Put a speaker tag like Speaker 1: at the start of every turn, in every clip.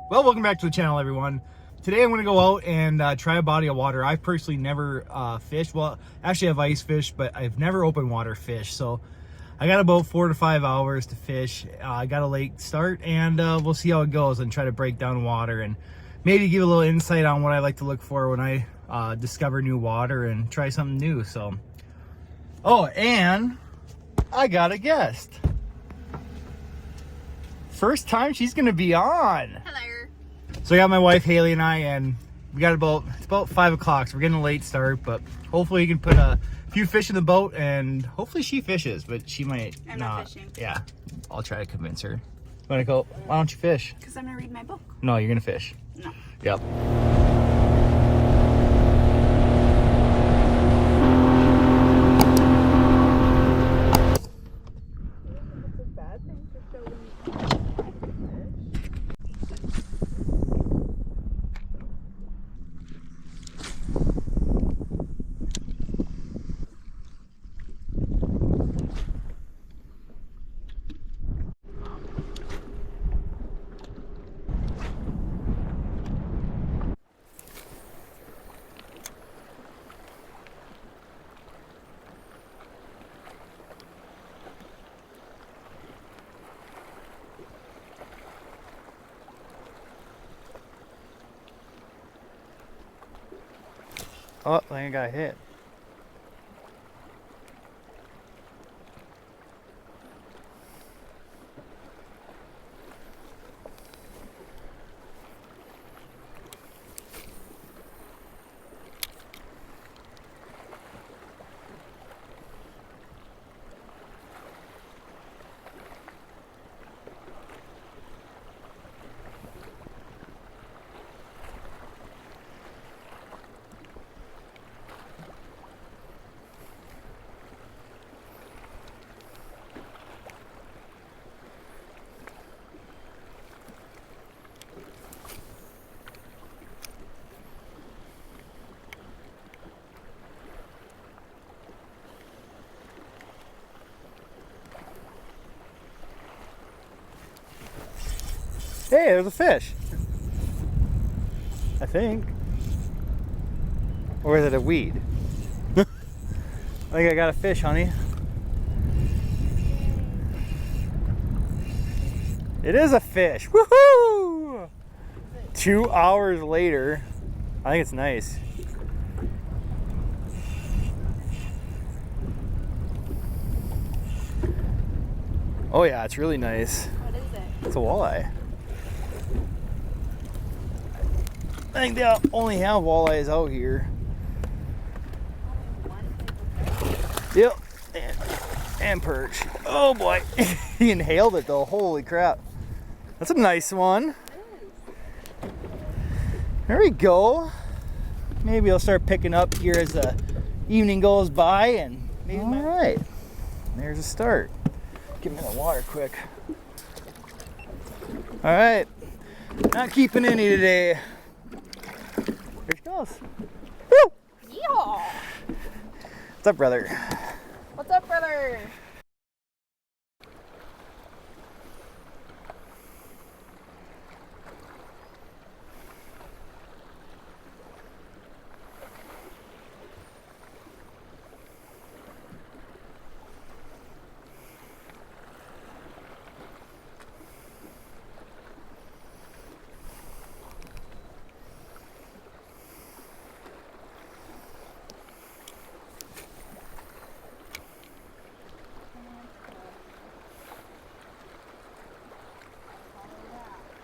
Speaker 1: Well, welcome back to the channel, everyone. Today I'm going to go out and try a body of water. I've personally never fished. Well, actually I've ice fished, but I've never open water fished. So I got about 4 to 5 hours to fish. I got a late start, and we'll see how it goes and try to break down water and maybe give a little insight on what I like to look for when I discover new water and try something new. So, oh, and I got a guest. First time she's going to be on.
Speaker 2: Hello.
Speaker 1: So I got my wife Haley and I, and we got it's about 5 o'clock, so we're getting a late start, but hopefully we can put a few fish in the boat, and hopefully she fishes, but she might
Speaker 2: I'm
Speaker 1: not.
Speaker 2: not fishing.
Speaker 1: Yeah, I'll try to convince her. Wanna go? Why don't you fish?
Speaker 2: Because I'm gonna read my book.
Speaker 1: No, you're gonna fish.
Speaker 2: No.
Speaker 1: Yep. Oh, I think I got hit. Hey, there's a fish. I think. Or is it a weed? I think I got a fish, honey. It is a fish. Woohoo! 2 hours later. I think it's nice. Oh yeah, it's really nice.
Speaker 2: What is it?
Speaker 1: It's a walleye. I think they only have walleyes out here. Yep, and perch. Oh boy, he inhaled it though. Holy crap! That's a nice one. There we go. Maybe I'll start picking up here as the evening goes by, and maybe. All right, there's a start. Get me the water quick. All right, not keeping any today. Here she goes. Woo!
Speaker 2: Yeehaw!
Speaker 1: What's up, brother?
Speaker 2: What's up, brother?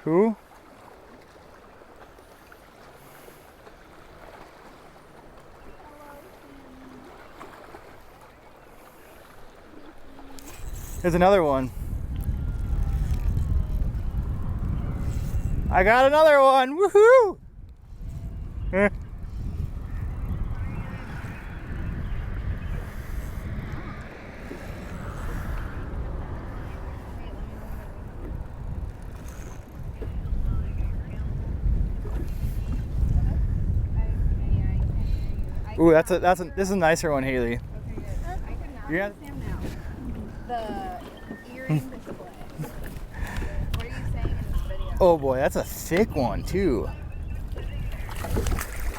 Speaker 1: Who? There's another one. I got another one. Woohoo! Ooh, this is a nicer one, Haley.
Speaker 2: Okay, good. I could not
Speaker 1: Yeah.
Speaker 2: understand now. The earring display. What are you saying in this video?
Speaker 1: Oh boy, that's a thick one too.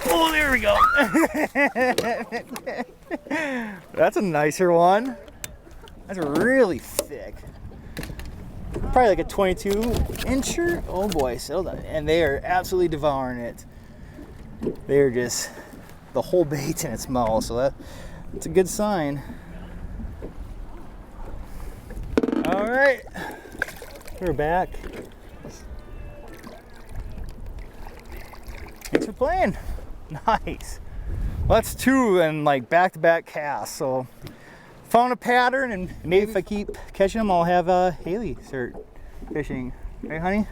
Speaker 1: Oh, there we go. That's a nicer one. That's really thick. Probably like a 22-incher. Oh boy, settled on it. And they are absolutely devouring it. They're just, the whole bait's in its mouth, so that's a good sign. All right, we're back. Thanks for playing. Nice. Well, that's 2 and like back-to-back casts. So found a pattern, and maybe if I keep catching them, I'll have Haley start fishing. Right, honey?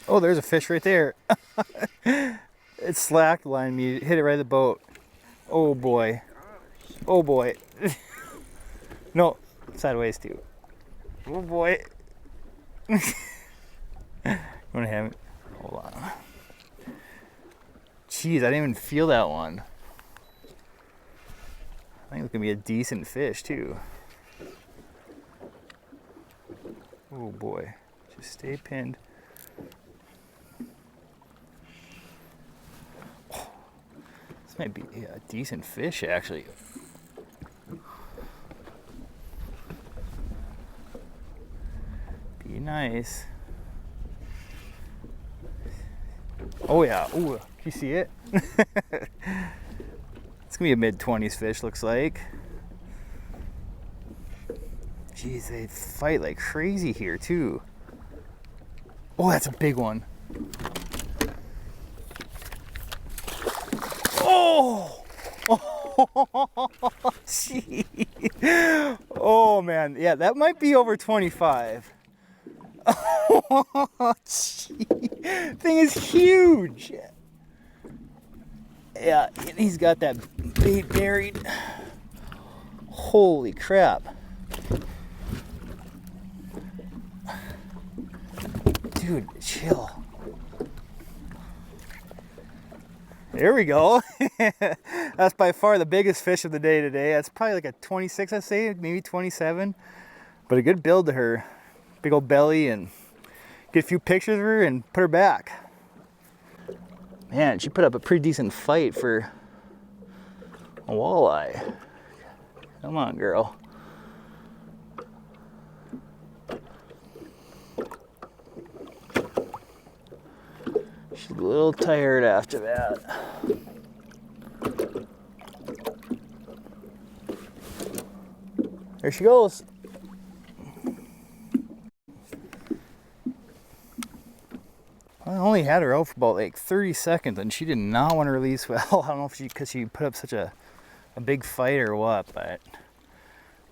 Speaker 1: Oh, there's a fish right there. It slacked line me, hit it right at the boat. Oh boy. Oh boy. No, sideways too. Oh boy. You wanna have it? Hold on. Jeez, I didn't even feel that one. I think it's gonna be a decent fish too. Oh boy. Just stay pinned. Might be a decent fish, actually. Be nice. Oh yeah. Ooh, can you see it? It's gonna be a mid-20s fish, looks like. Jeez, they fight like crazy here too. Oh, that's a big one. Oh! Oh, gee. Oh man, yeah, that might be over 25. Oh, gee. Thing is huge. Yeah, he's got that bait buried. Holy crap. Dude, chill. There we go. That's by far the biggest fish of the day today. That's probably like a 26, I'd say, maybe 27. But a good build to her. Big old belly, and get a few pictures of her and put her back. Man, she put up a pretty decent fight for a walleye. Come on, girl. She's a little tired after that. There she goes. I only had her out for about like 30 seconds, and she did not want to release well. I don't know if because she put up such a big fight or what, but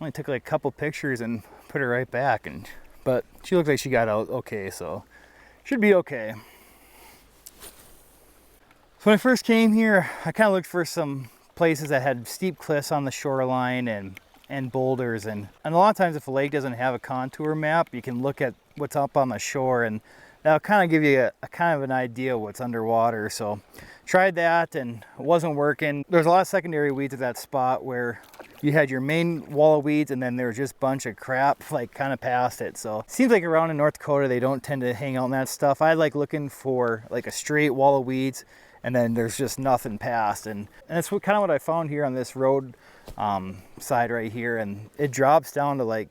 Speaker 1: only took like a couple pictures and put her right back. But she looked like she got out okay, so should be okay. So when I first came here, I kind of looked for some places that had steep cliffs on the shoreline and boulders, and a lot of times if a lake doesn't have a contour map, you can look at what's up on the shore, and that'll kind of give you a kind of an idea of what's underwater. So tried that, and it wasn't working. There's a lot of secondary weeds at that spot where you had your main wall of weeds, and then there was just a bunch of crap like kind of past it. So it seems like around in North Dakota they don't tend to hang out in that stuff. I like looking for like a straight wall of weeds, and then there's just nothing past, and that's kind of what I found here on this road side right here. And it drops down to like,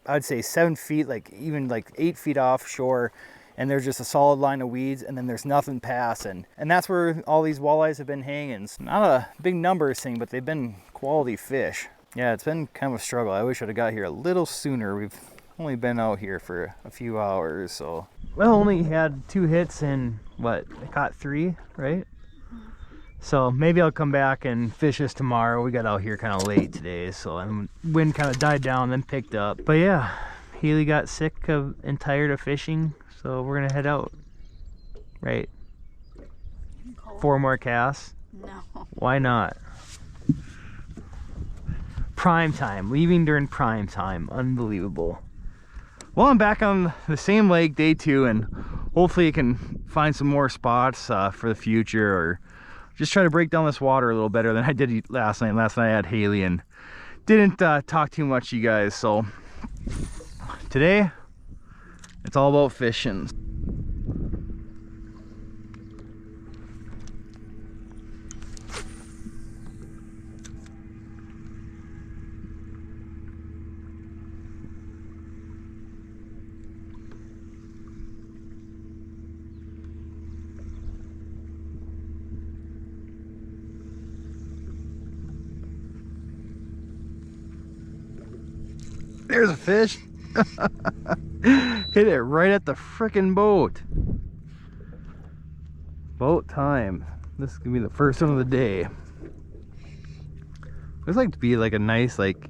Speaker 1: I'd say 7 feet, like even like 8 feet offshore, and there's just a solid line of weeds, and then there's nothing past, and that's where all these walleyes have been hanging. It's not a big numbers thing, but they've been quality fish. Yeah, it's been kind of a struggle. I wish I'd have got here a little sooner. We've only been out here for a few hours, so. Well, only had 2 hits, and what, I caught 3, right? So maybe I'll come back and fish this tomorrow. We got out here kind of late today, so and wind kind of died down, then picked up. But yeah, Haley got sick of and tired of fishing, so we're gonna head out. Right? 4 more casts?
Speaker 2: No.
Speaker 1: Why not? prime time, leaving during prime time. Unbelievable. Well, I'm back on the same lake, day 2, and hopefully I can find some more spots for the future, or just try to break down this water a little better than I did last night. Last night I had Haley and didn't talk too much to you guys, so today it's all about fishing. There's a fish. Hit it right at the frickin' boat. Boat time. This is gonna be the first one of the day. Looks like to be like a nice like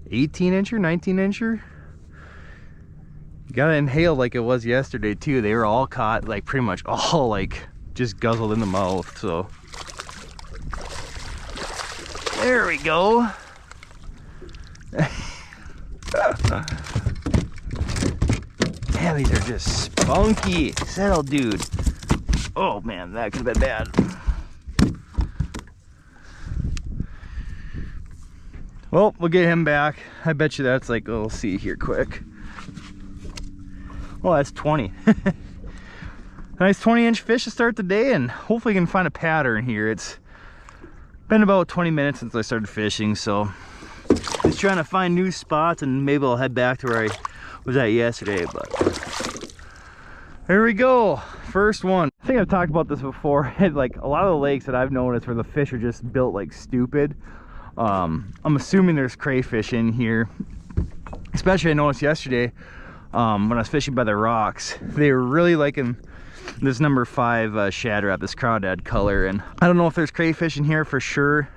Speaker 1: 18-incher, 19-incher. You gotta inhale like it was yesterday too. They were all caught, like pretty much all like just guzzled in the mouth. So there we go. Man, these are just spunky. Settle, dude. Oh man, that could have been bad. Well, we'll get him back. I bet you that's like, oh, we'll see here quick. Well, that's 20. Nice 20-inch fish to start the day, and hopefully we can find a pattern here. It's been about 20 minutes since I started fishing, so just trying to find new spots, and maybe I'll head back to where I was at yesterday. But there we go, first one. I think I've talked about this before. Like a lot of the lakes that I've noticed where the fish are just built like stupid. I'm assuming there's crayfish in here. Especially I noticed yesterday when I was fishing by the rocks, they were really liking this number 5 Shad Rap, this crawdad color. And I don't know if there's crayfish in here for sure,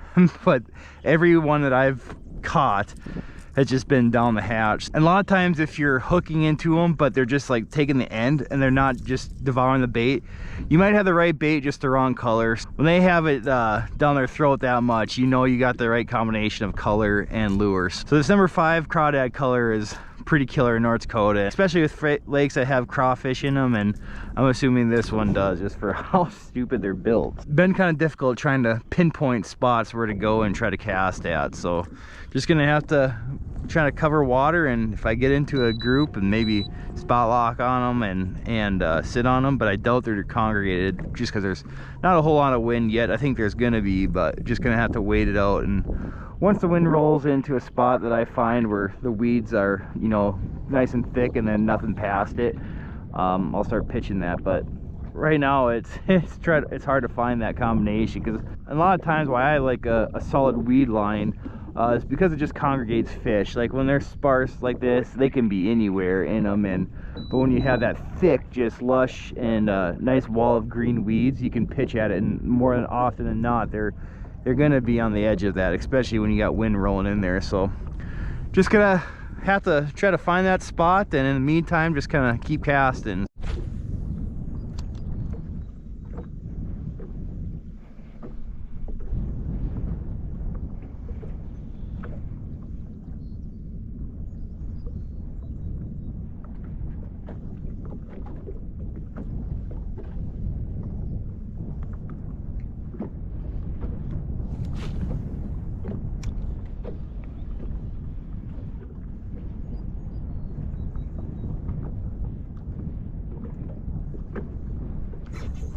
Speaker 1: but every one that I've caught has just been down the hatch. And a lot of times if you're hooking into them but they're just like taking the end and they're not just devouring the bait, you might have the right bait, just the wrong color. When they have it down their throat that much, you know you got the right combination of color and lures. So this number 5 crawdad color is pretty killer in North Dakota, especially with lakes that have crawfish in them, and I'm assuming this one does, just for how stupid they're built. It's been kind of difficult trying to pinpoint spots where to go and try to cast at, so just gonna have to try to cover water, and if I get into a group and maybe spot lock on them and sit on them, but I doubt they're congregated just because there's not a whole lot of wind yet. I think there's gonna be, but just gonna have to wait it out. And once the wind rolls into a spot that I find where the weeds are, you know, nice and thick and then nothing past it, I'll start pitching that. But right now it's hard to find that combination, because a lot of times why I like a solid weed line is because it just congregates fish. Like when they're sparse like this, they can be anywhere in them, but when you have that thick, just lush and nice wall of green weeds, you can pitch at it, and more than often than not they're gonna be on the edge of that, especially when you got wind rolling in there. So just gonna have to try to find that spot, and in the meantime just kind of keep casting.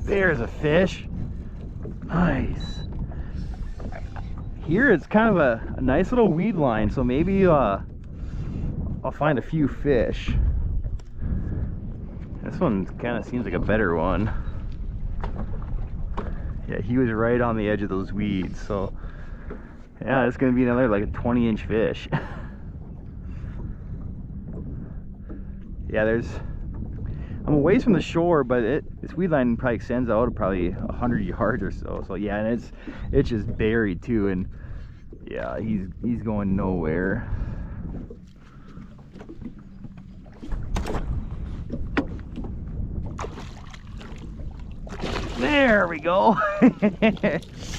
Speaker 1: There's a fish. Nice. Here it's kind of a nice little weed line, so maybe I'll find a few fish. This one kind of seems like a better one. Yeah, he was right on the edge of those weeds, so yeah, it's gonna be another like a 20-inch fish. Yeah, I'm away from the shore, but this weed line probably extends out probably 100 yards or so. So yeah, and it's just buried too, and yeah, he's going nowhere. There we go.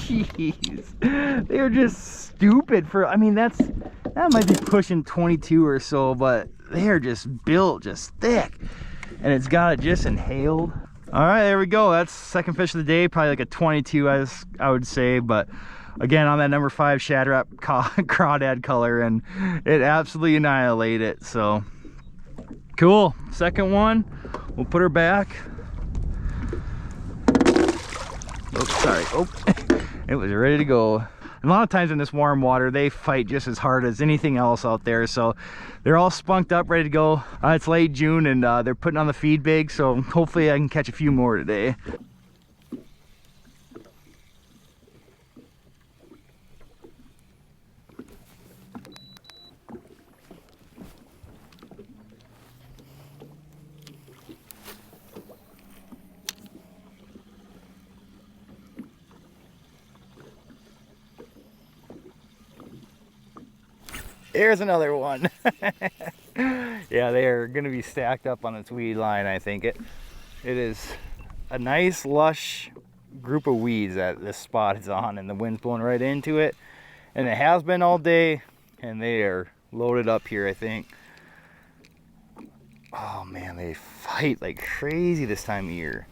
Speaker 1: Jeez, they're just stupid for, I mean, that might be pushing 22 or so, but they are just built just thick, and it's got it just inhaled. All right, there we go. That's second fish of the day, probably like a 22 as I would say, but again on that number 5 Shad Rap crawdad color, and it absolutely annihilated it. So cool. Second one, we'll put her back. Oh, sorry. Oh, it was ready to go. And a lot of times in this warm water, they fight just as hard as anything else out there. So they're all spunked up, ready to go. It's late June, and they're putting on the feed bag. So hopefully I can catch a few more today. There's another one. Yeah, they are going to be stacked up on its weed line, I think. It is a nice, lush group of weeds that this spot is on, and the wind's blowing right into it. And it has been all day, and they are loaded up here, I think. Oh, man, they fight like crazy this time of year.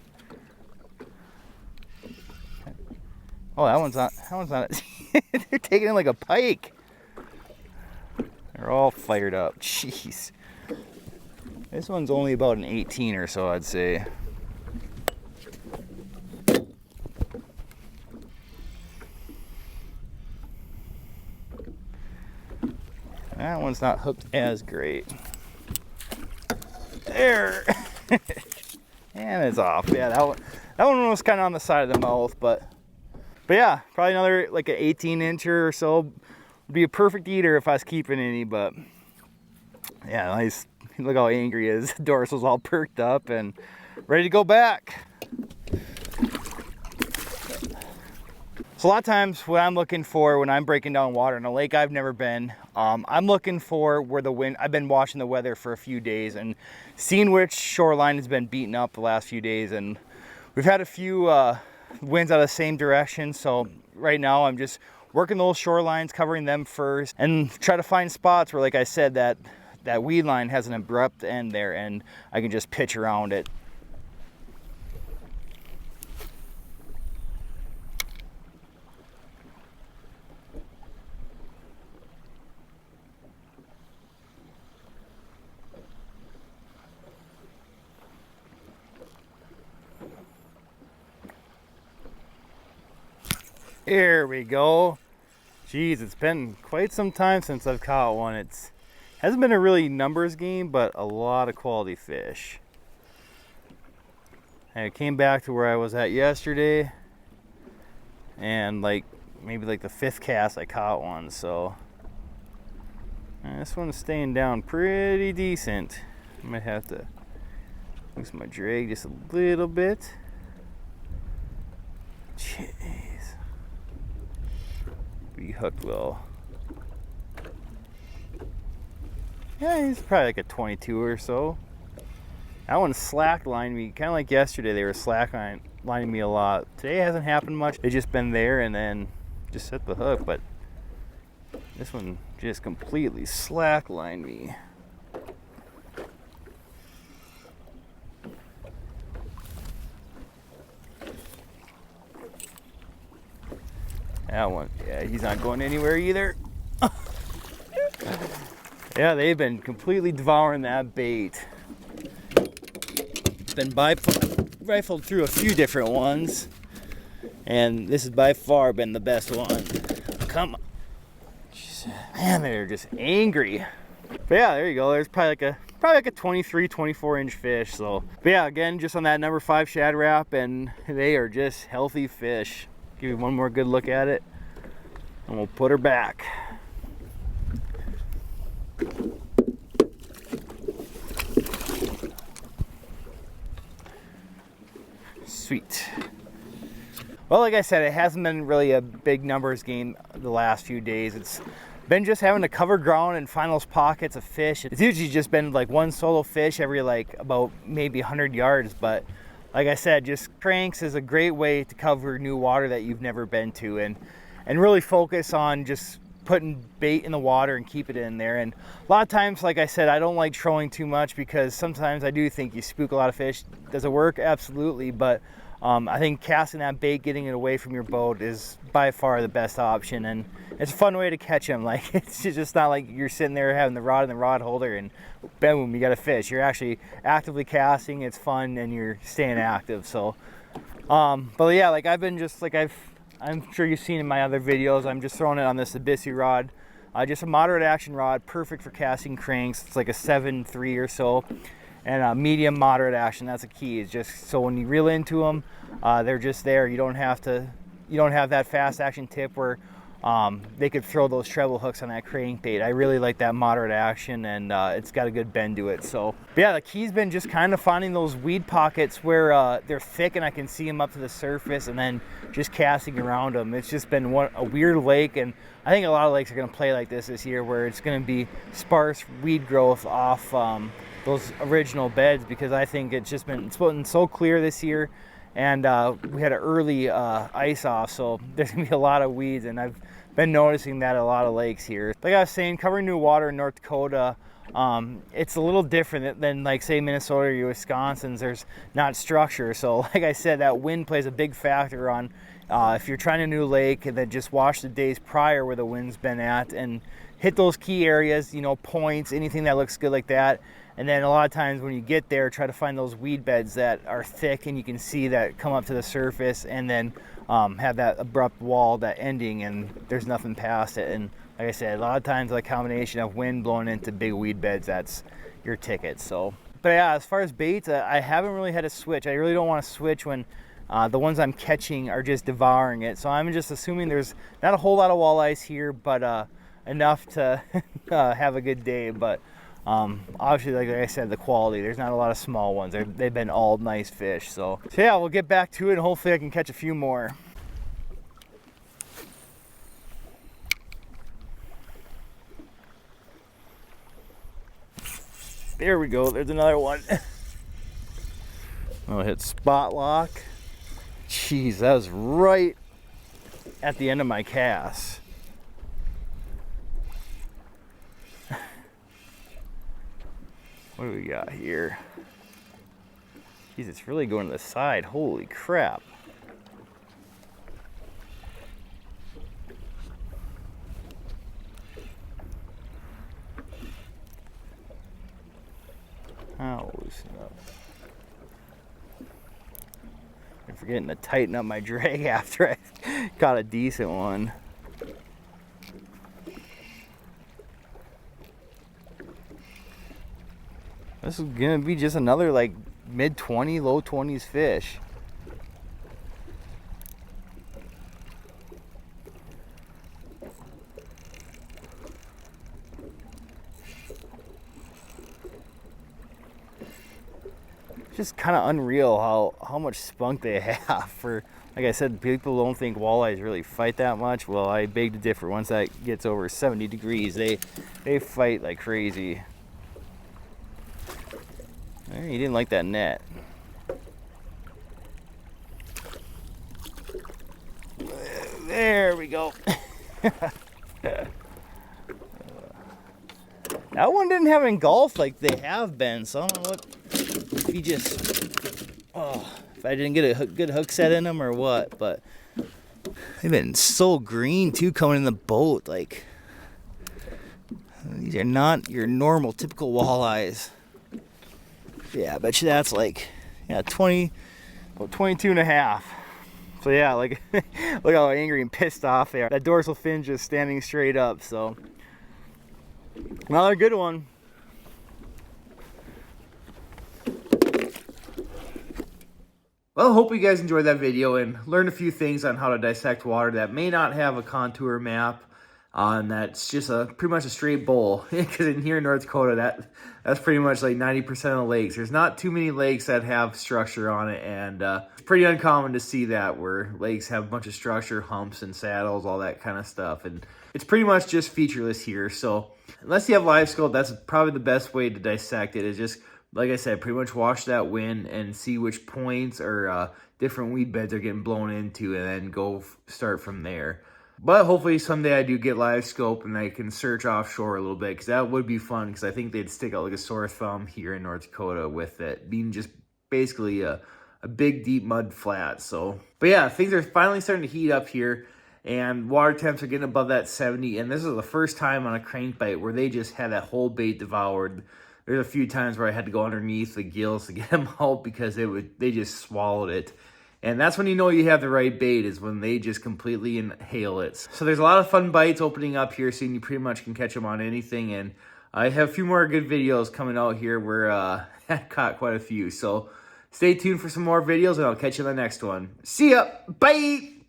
Speaker 1: Oh, that one's not they're taking it like a pike. They're all fired up. Jeez. This one's only about an 18 or so, I'd say. That one's not hooked as great. There. And it's off. Yeah, that one was kind of on the side of the mouth, but yeah, probably another like an 18 incher or so. Be a perfect eater if I was keeping any, but yeah, nice. Look how angry he is. Dorsal's all perked up and ready to go back. So a lot of times what I'm looking for when I'm breaking down water in a lake I've never been, I'm looking for where the wind, I've been watching the weather for a few days and seeing which shoreline has been beaten up the last few days, and we've had a few winds out of the same direction. So right now I'm just working those shorelines, covering them first, and try to find spots where, like I said, that weed line has an abrupt end there, and I can just pitch around it. Here we go. Jeez, it's been quite some time since I've caught one. It hasn't been a really numbers game, but a lot of quality fish. And I came back to where I was at yesterday, and maybe the 5th cast I caught one. So this one's staying down pretty decent. I might have to loosen my drag just a little bit. Jeez. Be hooked well. Yeah, he's probably like a 22 or so. That one slack lined me, kind of like yesterday. They were slack lining me a lot. Today hasn't happened much. They just been there and then just set the hook, but this one just completely slack lined me. That one, yeah, he's not going anywhere either. Yeah, they've been completely devouring that bait. It's been rifled through a few different ones, and this has by far been the best one. Come on. Man, they're just angry. But yeah, there you go. There's probably like a 23, 24 inch fish. So, but yeah, again, just on that number 5 Shad Rap, and they are just healthy fish. Give you one more good look at it, and we'll put her back. Sweet. Well, like I said, it hasn't been really a big numbers game the last few days. It's been just having to cover ground and find those pockets of fish. It's usually just been like one solo fish every about maybe 100 yards, but like I said, just cranks is a great way to cover new water that you've never been to, and really focus on just putting bait in the water and keep it in there. And a lot of times, like I said, I don't like trolling too much because sometimes I do think you spook a lot of fish. Does it work? Absolutely. But I think casting that bait, getting it away from your boat is by far the best option. And it's a fun way to catch them. Like, it's just not like you're sitting there having the rod in the rod holder and boom, you got a fish. You're actually actively casting. It's fun and you're staying active. So, but yeah, like I've been just like I'm sure you've seen in my other videos, I'm just throwing it on this Abyssi rod. Just a moderate action rod, perfect for casting cranks. It's like a 7.3 or so. And medium moderate action, that's a key. It's just so when you reel into them, they're just there. You don't have that fast action tip where they could throw those treble hooks on that crankbait. I really like that moderate action, and it's got a good bend to it. So but yeah, the key's been just kind of finding those weed pockets where they're thick and I can see them up to the surface, and then just casting around them. It's just been a weird lake, and I think a lot of lakes are going to play like this year, where it's going to be sparse weed growth off those original beds, because I think it's been so clear this year, and we had an early ice off, so there's gonna be a lot of weeds, and I've been noticing that at a lot of lakes here. Like I was saying, covering new water in North Dakota, it's a little different than like say Minnesota or Wisconsin's. There's not structure, so like I said, that wind plays a big factor on if you're trying a new lake, and then just watch the days prior where the wind's been at and hit those key areas, you know, points, anything that looks good like that. And then a lot of times when you get there, try to find those weed beds that are thick and you can see that come up to the surface, and then have that abrupt wall, that ending, and there's nothing past it. And like I said, a lot of times the combination of wind blowing into big weed beds, that's your ticket. So, but yeah, as far as baits, I haven't really had a switch. I really don't want to switch when the ones I'm catching are just devouring it. So I'm just assuming there's not a whole lot of walleyes here, but enough to have a good day. But obviously, like I said, the quality, there's not a lot of small ones. They've been all nice fish. So yeah, we'll get back to it, and hopefully I can catch a few more. There we go, there's another one. I'll hit spot lock. Jeez, that was right at the end of my cast. What do we got here? Jeez, it's really going to the side. Holy crap. I'll loosen up. I'm forgetting to tighten up my drag after I caught a decent one. This is gonna be just another like mid-20, low 20s fish. It's just kind of unreal how much spunk they have. For, like I said, people don't think walleyes really fight that much. Well, I beg to differ. Once that gets over 70 degrees, they fight like crazy. He didn't like that net. There we go. That one didn't have engulfed like they have been, so I don't know if he just, if I didn't get a good hook set in them or what, but they've been so green too coming in the boat. Like, these are not your normal typical walleyes. Yeah, I bet you that's like, yeah, 22 and a half. So yeah, like, look how angry and pissed off they are. That dorsal fin just standing straight up, so. Another good one. Well, hope you guys enjoyed that video and learned a few things on how to dissect water that may not have a contour map. And that's just pretty much a straight bowl. Because in here in North Dakota, that's pretty much like 90% of the lakes. There's not too many lakes that have structure on it, and it's pretty uncommon to see that, where lakes have a bunch of structure, humps and saddles, all that kind of stuff. And it's pretty much just featureless here. So unless you have live scope, that's probably the best way to dissect it, is just, like I said, pretty much watch that wind and see which points or different weed beds are getting blown into, and then go start from there. But hopefully someday I do get live scope and I can search offshore a little bit, because that would be fun, because I think they'd stick out like a sore thumb here in North Dakota with it being just basically a big deep mud flat. So, but yeah, things are finally starting to heat up here and water temps are getting above that 70. And this is the first time on a crankbait where they just had that whole bait devoured. There's a few times where I had to go underneath the gills to get them out because they just swallowed it. And that's when you know you have the right bait, is when they just completely inhale it. So there's a lot of fun bites opening up here soon. You pretty much can catch them on anything. And I have a few more good videos coming out here where I caught quite a few. So stay tuned for some more videos and I'll catch you in the next one. See ya. Bye.